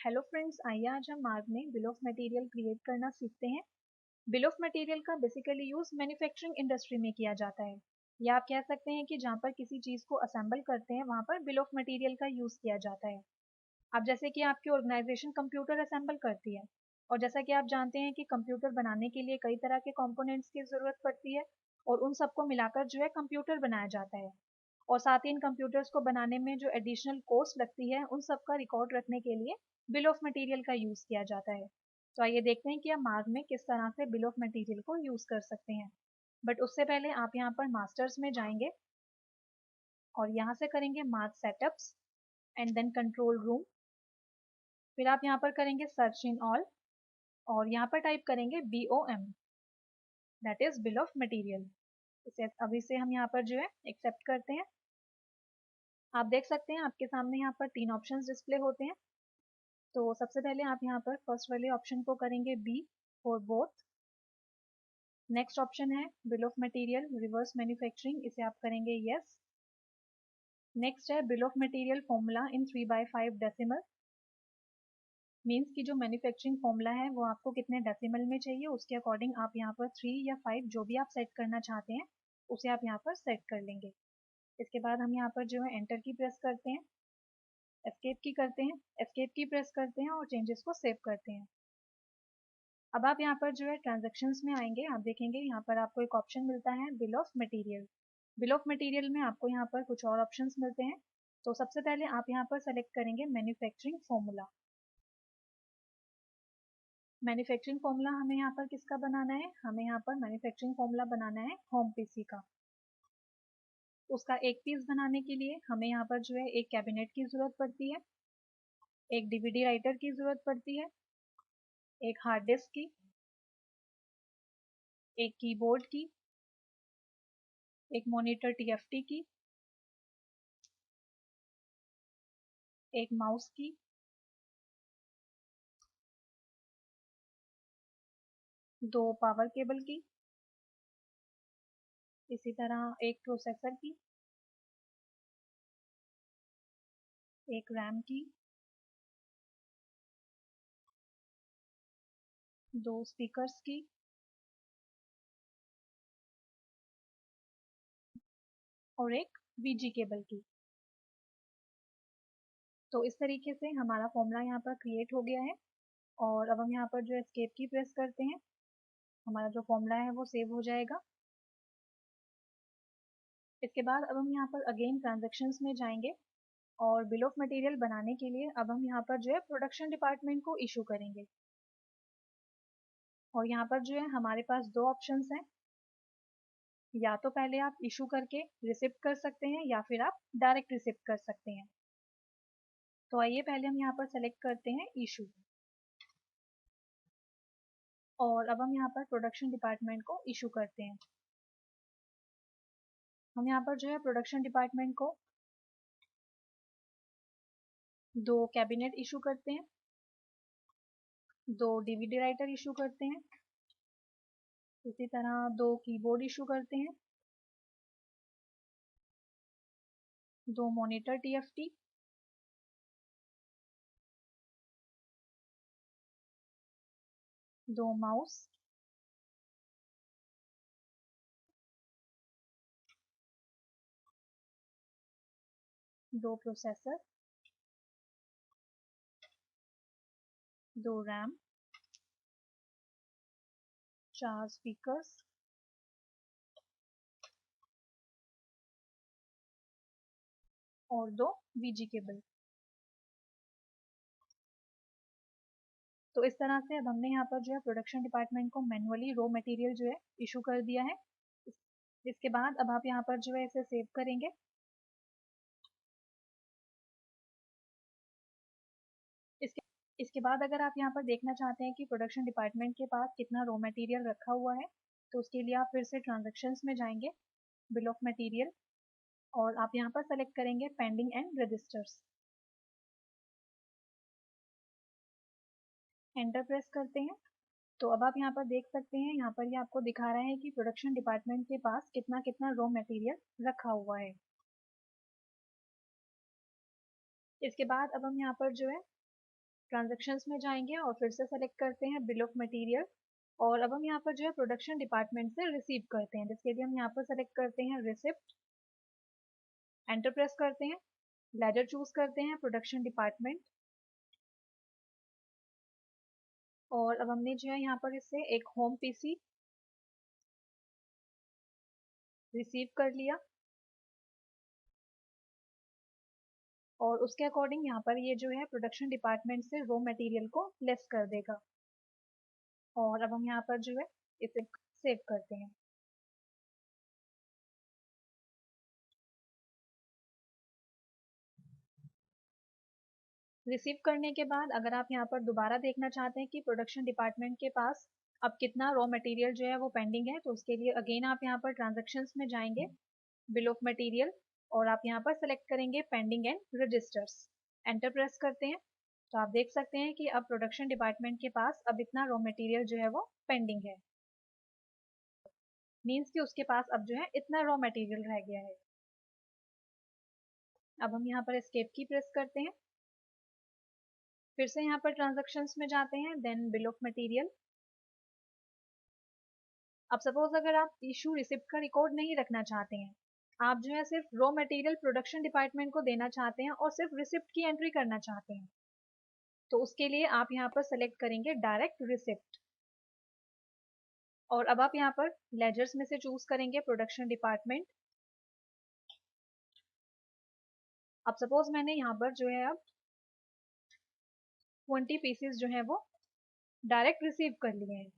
Hello friends, आइए आज हम मार्ग में बिल ऑफ मटेरियल क्रिएट करना सीखते हैं। बिल ऑफ मटेरियल का बेसिकली यूज मैन्युफैक्चरिंग इंडस्ट्री में किया जाता है, या आप कह सकते हैं कि जहाँ पर किसी चीज़ को असेंबल करते हैं वहाँ पर बिल ऑफ मटेरियल का यूज़ किया जाता है। अब जैसे कि आपकी ऑर्गेनाइजेशन कंप्यूटर असेंबल करती है, और जैसा कि आप जानते हैं कि कंप्यूटर बनाने के लिए कई तरह के कंपोनेंट्स की ज़रूरत पड़ती है, और उन सबको मिलाकर जो है कंप्यूटर बनाया जाता है। और साथ ही इन कंप्यूटर्स को बनाने में जो एडिशनल कॉस्ट लगती है उन सब का रिकॉर्ड रखने के लिए बिल ऑफ मटेरियल का यूज़ किया जाता है। तो आइए देखते हैं कि हम मार्ग में किस तरह से बिल ऑफ मटेरियल को यूज़ कर सकते हैं। बट उससे पहले आप यहाँ पर मास्टर्स में जाएंगे और यहाँ से करेंगे mark setups and then control room. फिर आप यहाँ पर करेंगे सर्च इन ऑल और यहाँ पर टाइप करेंगे BOM, that is bill of material. इसे अभी से हम यहाँ पर जो है एक्सेप्ट करते हैं। आप देख सकते हैं आपके सामने यहाँ पर 3 ऑप्शंस डिस्प्ले होते हैं। तो सबसे पहले आप यहाँ पर फर्स्ट वाले ऑप्शन को करेंगे B for both. Next option है bill of material reverse manufacturing, इसे आप करेंगे यस। नेक्स्ट है bill of material formula in 3/5 decimal, means कि जो मैन्युफैक्चरिंग फॉर्मूला है वो आपको कितने डेसिमल में चाहिए, उसके अकॉर्डिंग आप यहाँ पर 3 या 5 जो भी आप सेट करना चाहते हैं उसे आप यहाँ पर सेट कर लेंगे। इसके बाद हम यहाँ पर जो है एंटर की प्रेस करते हैं, एस्केप की करते हैं, एस्केप की प्रेस करते हैं और चेंजेस को सेव करते हैं। अब आप यहाँ पर जो है ट्रांजेक्शन्स में आएंगे, आप देखेंगे यहाँ पर आपको एक ऑप्शन मिलता है bill of material. Bill of material में आपको यहाँ पर कुछ और ऑप्शंस मिलते हैं। तो सबसे पहले आप यहाँ पर सेलेक्ट करेंगे मैन्युफैक्चरिंग फॉर्मूला। मैन्युफैक्चरिंग फॉर्मूला हमें यहाँ पर किसका बनाना है, हमें यहाँ पर मैन्युफैक्चरिंग फॉर्मूला बनाना है होम पीसी का। उसका एक पीस बनाने के लिए हमें यहाँ पर जो है एक कैबिनेट की ज़रूरत पड़ती है, एक डीवीडी राइटर की ज़रूरत पड़ती है, एक हार्ड डिस्क की, एक कीबोर्ड की, एक मॉनिटर TFT की, एक माउस की, 2 पावर केबल की, इसी तरह एक प्रोसेसर की, एक रैम की, 2 स्पीकर्स की और एक VG केबल की। तो इस तरीके से हमारा फॉर्मूला यहाँ पर क्रिएट हो गया है। और अब हम यहाँ पर जो एस्केप की प्रेस करते हैं, हमारा जो फॉर्मूला है वो सेव हो जाएगा। इसके बाद अब हम यहाँ पर अगेन ट्रांजेक्शन्स में जाएंगे और बिल ऑफ मटेरियल बनाने के लिए अब हम यहाँ पर जो है प्रोडक्शन डिपार्टमेंट को इशू करेंगे। और यहाँ पर जो है हमारे पास 2 ऑप्शंस हैं, या तो पहले आप इशू करके रिसिप्ट कर सकते हैं या फिर आप डायरेक्ट रिसिप्ट कर सकते हैं। तो आइए पहले हम यहाँ पर सेलेक्ट करते हैं इशू, और अब हम यहाँ पर प्रोडक्शन डिपार्टमेंट को इशू करते हैं। हम यहाँ पर जो है प्रोडक्शन डिपार्टमेंट को 2 कैबिनेट इशू करते हैं, 2 डीवीडी राइटर इशू करते हैं, इसी तरह 2 कीबोर्ड इशू करते हैं, 2 monitor TFT, 2 mouse, 2 processor, 2 RAM, 4 speakers और 2 VG केबल। तो इस तरह से अब हमने यहाँ पर जो है प्रोडक्शन डिपार्टमेंट को मैनुअली रॉ मटेरियल जो है इशू कर दिया है। इसके बाद अब आप यहाँ पर जो है इसे सेव करेंगे। इसके इसके बाद अगर आप यहाँ पर देखना चाहते हैं कि प्रोडक्शन डिपार्टमेंट के पास कितना रॉ मटेरियल रखा हुआ है, तो उसके लिए आप फिर से ट्रांजेक्शन्स में जाएंगे, बिल ऑफ मटेरियल, और आप यहाँ पर सेलेक्ट करेंगे pending and registers. Enter press करते हैं। तो अब आप यहाँ पर देख सकते हैं, यहाँ पर ये आपको दिखा रहा है कि प्रोडक्शन डिपार्टमेंट के पास कितना कितना रॉ मटेरियल रखा हुआ है। इसके बाद अब हम यहाँ पर जो है ट्रांजैक्शंस में जाएंगे और फिर से सेलेक्ट करते हैं बिल ऑफ मटेरियल, और अब हम यहाँ पर जो है प्रोडक्शन डिपार्टमेंट से रिसीव करते हैं, जिसके लिए हम यहाँ पर सेलेक्ट करते हैं रिसिप्ट, एंटर प्रेस करते हैं, लेजर चूज करते हैं, प्रोडक्शन डिपार्टमेंट, और अब हमने जो है यहाँ पर इससे एक होम पीसी रिसीव कर लिया, और उसके अकॉर्डिंग यहाँ पर ये जो है प्रोडक्शन डिपार्टमेंट से रॉ मटेरियल को लेस कर देगा, और अब हम यहाँ पर जो है इसे सेव करते हैं। रिसीव करने के बाद अगर आप यहाँ पर दोबारा देखना चाहते हैं कि प्रोडक्शन डिपार्टमेंट के पास अब कितना रॉ मटेरियल जो है वो पेंडिंग है, तो उसके लिए अगेन आप यहाँ पर ट्रांजैक्शंस में जाएंगे, बिल ऑफ मटेरियल, और आप यहाँ पर सेलेक्ट करेंगे pending and registers, enter press करते हैं। तो आप देख सकते हैं कि अब प्रोडक्शन डिपार्टमेंट के पास अब इतना रॉ मटेरियल जो है वो पेंडिंग है, मीन्स कि उसके पास अब जो है इतना रॉ मटेरियल रह गया है। अब हम यहाँ पर एस्केप की प्रेस करते हैं, फिर से यहाँ पर ट्रांजैक्शंस में जाते हैं, देन बिल ऑफ मटेरियल। अब सपोज अगर आप इशू रिसिप्ट का रिकॉर्ड नहीं रखना चाहते हैं, आप जो है सिर्फ रॉ मटेरियल प्रोडक्शन डिपार्टमेंट को देना चाहते हैं और सिर्फ रिसिप्ट की एंट्री करना चाहते हैं, तो उसके लिए आप यहाँ पर सेलेक्ट करेंगे डायरेक्ट रिसिप्ट, और अब आप यहाँ पर लेजर्स में से चूज करेंगे प्रोडक्शन डिपार्टमेंट। अब सपोज मैंने यहाँ पर जो है अब 20 पीसेस जो है वो डायरेक्ट रिसीव कर लिए हैं,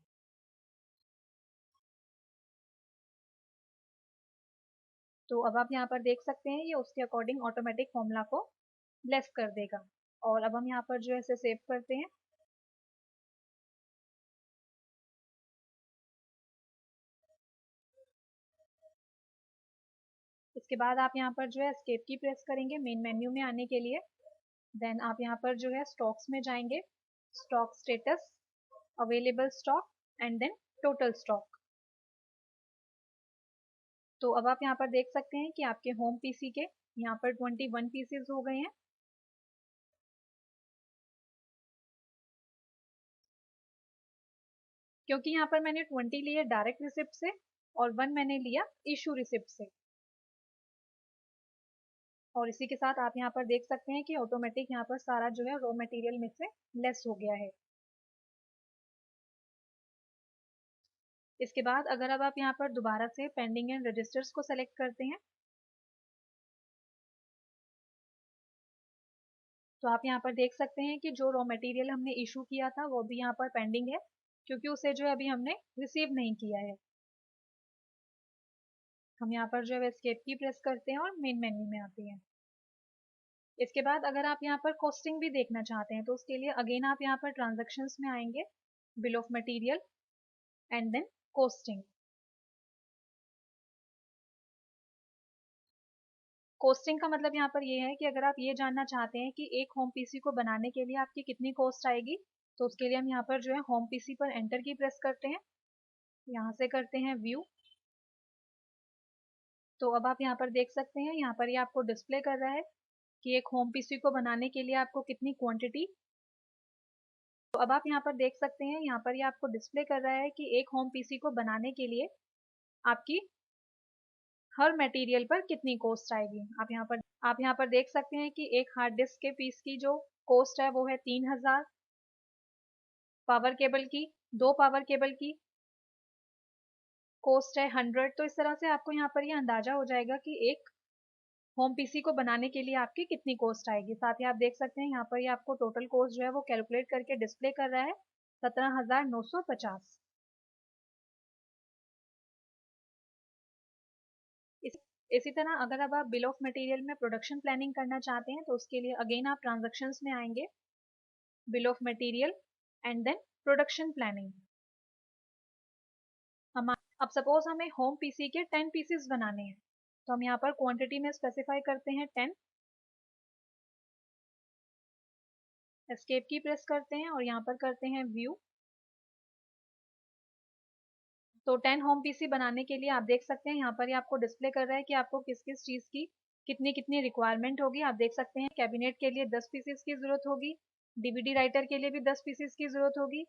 तो अब आप यहाँ पर देख सकते हैं ये उसके अकॉर्डिंग ऑटोमेटिक फॉर्मूला को लेस कर देगा, और अब हम यहाँ पर जो है इसे सेव करते हैं। इसके बाद आप यहाँ पर जो है एस्केप की प्रेस करेंगे मेन मेन्यू में आने के लिए, देन आप यहाँ पर जो है स्टॉक्स में जाएंगे, stock status, available stock, and then total stock. तो अब आप यहाँ पर देख सकते हैं कि आपके होम पीसी के यहाँ पर 21 पीसेस हो गए हैं, क्योंकि यहाँ पर मैंने 20 लिए डायरेक्ट रिसिप्ट से और 1 मैंने लिया इशू रिसिप्ट से, और इसी के साथ आप यहाँ पर देख सकते हैं कि ऑटोमेटिक यहाँ पर सारा जो है रॉ मटेरियल में से लेस हो गया है। इसके बाद अगर अब आप यहाँ पर दोबारा से पेंडिंग एंड रजिस्टर्स को सेलेक्ट करते हैं, तो आप यहाँ पर देख सकते हैं कि जो रॉ मटेरियल हमने इशू किया था वो भी यहाँ पर पेंडिंग है, क्योंकि उसे जो है अभी हमने रिसीव नहीं किया है। हम यहाँ पर जो है एस्केप की प्रेस करते हैं और मेन मेन्यू में आते हैं। इसके बाद अगर आप यहाँ पर कॉस्टिंग भी देखना चाहते हैं, तो उसके लिए अगेन आप यहाँ पर ट्रांजैक्शंस में आएंगे, bill of material, and then costing. Costing का मतलब यहाँ पर ये है कि अगर आप ये जानना चाहते हैं कि एक होम पीसी को बनाने के लिए आपकी कितनी कॉस्ट आएगी, तो उसके लिए हम यहाँ पर जो है होम पीसी पर एंटर की प्रेस करते हैं, यहाँ से करते हैं व्यू। तो अब आप यहाँ पर देख सकते हैं, यहाँ पर ये आपको डिस्प्ले कर रहा है कि एक होम पीसी को बनाने के लिए आपको कितनी क्वांटिटी। तो अब आप यहाँ पर देख सकते हैं, यहाँ पर ये आपको डिस्प्ले कर रहा है कि एक होम पीसी को बनाने के लिए आपकी हर मटेरियल पर कितनी कॉस्ट आएगी। आप यहाँ पर देख सकते हैं कि एक हार्ड डिस्क के पीस की जो कॉस्ट है वो है 3000, पावर केबल की, 2 पावर केबल की कॉस्ट है 100। तो इस तरह से आपको यहाँ पर ये अंदाजा हो जाएगा कि एक होम पीसी को बनाने के लिए आपकी कितनी कॉस्ट आएगी। साथ ही आप देख सकते हैं यहाँ पर ये आपको टोटल कॉस्ट जो है वो कैलकुलेट करके डिस्प्ले कर रहा है 17,950। इसी तरह अगर अब आप बिल ऑफ मटेरियल में प्रोडक्शन प्लानिंग करना चाहते हैं, तो उसके लिए अगेन आप ट्रांजैक्शंस में आएंगे, bill of material, and then production planning. हम अब सपोज हमें होम पीसी के 10 पीसेस बनाने हैं, तो हम यहाँ पर क्वांटिटी में स्पेसिफाई करते हैं 10, एस्केप की प्रेस करते हैं और यहाँ पर करते हैं व्यू। तो 10 होम पीसी बनाने के लिए आप देख सकते हैं यहाँ पर ये आपको डिस्प्ले कर रहा है कि आपको किस किस चीज़ की कितनी कितनी रिक्वायरमेंट होगी। आप देख सकते हैं कैबिनेट के लिए 10 पीसेस की ज़रूरत होगी, डीवीडी राइटर के लिए भी 10 पीसेस की ज़रूरत होगी।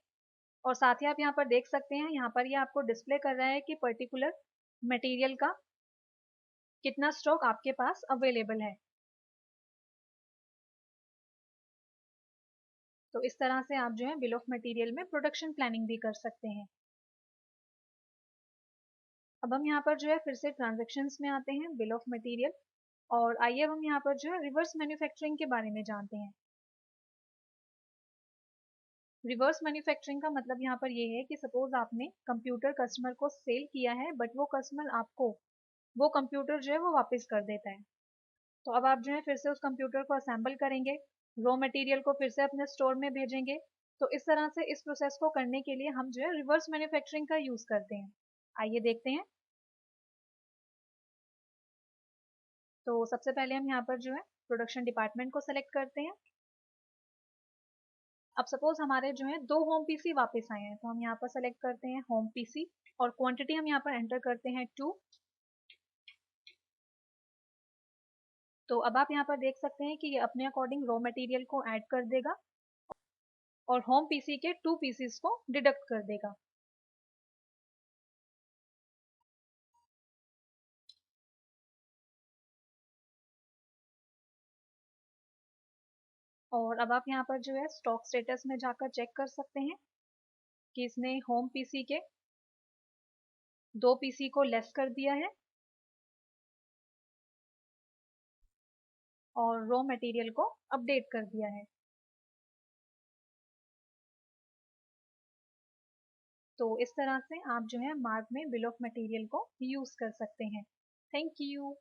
और साथ ही आप यहाँ पर देख सकते हैं, यहाँ पर ये आपको डिस्प्ले कर रहा है कि पर्टिकुलर मटेरियल का कितना स्टॉक आपके पास अवेलेबल है। तो इस तरह से आप जो है बिल ऑफ मटेरियल में प्रोडक्शन प्लानिंग भी कर सकते हैं। अब हम यहाँ पर जो है फिर से ट्रांजैक्शंस में आते हैं, बिल ऑफ मटेरियल, और आइए अब हम यहाँ पर जो है रिवर्स मैन्युफैक्चरिंग के बारे में जानते हैं। रिवर्स मैन्युफैक्चरिंग का मतलब यहाँ पर ये है कि सपोज आपने कंप्यूटर कस्टमर को सेल किया है, बट वो कस्टमर आपको वो कंप्यूटर जो है वो वापस कर देता है। तो अब आप जो है फिर से उस कंप्यूटर को असेंबल करेंगे, रॉ मटेरियल को फिर से अपने स्टोर में भेजेंगे। तो इस तरह से इस प्रोसेस को करने के लिए हम जो है रिवर्स मैन्युफैक्चरिंग का यूज़ करते हैं। आइए देखते हैं। तो सबसे पहले हम यहाँ पर जो है प्रोडक्शन डिपार्टमेंट को सेलेक्ट करते हैं। अब सपोज हमारे जो है 2 होम पीसी वापस आए हैं, तो हम यहाँ पर सेलेक्ट करते हैं होम पीसी, और क्वांटिटी हम यहाँ पर एंटर करते हैं 2। तो अब आप यहाँ पर देख सकते हैं कि ये अपने अकॉर्डिंग रॉ मटेरियल को ऐड कर देगा और होम पीसी के 2 पीसीस को डिडक्ट कर देगा। और अब आप यहाँ पर जो है स्टॉक स्टेटस में जाकर चेक कर सकते हैं कि इसने होम पीसी के 2 पीसी को लेस कर दिया है और रॉ मटेरियल को अपडेट कर दिया है। तो इस तरह से आप जो है मार्क में बिल ऑफ मटेरियल को यूज़ कर सकते हैं। Thank you.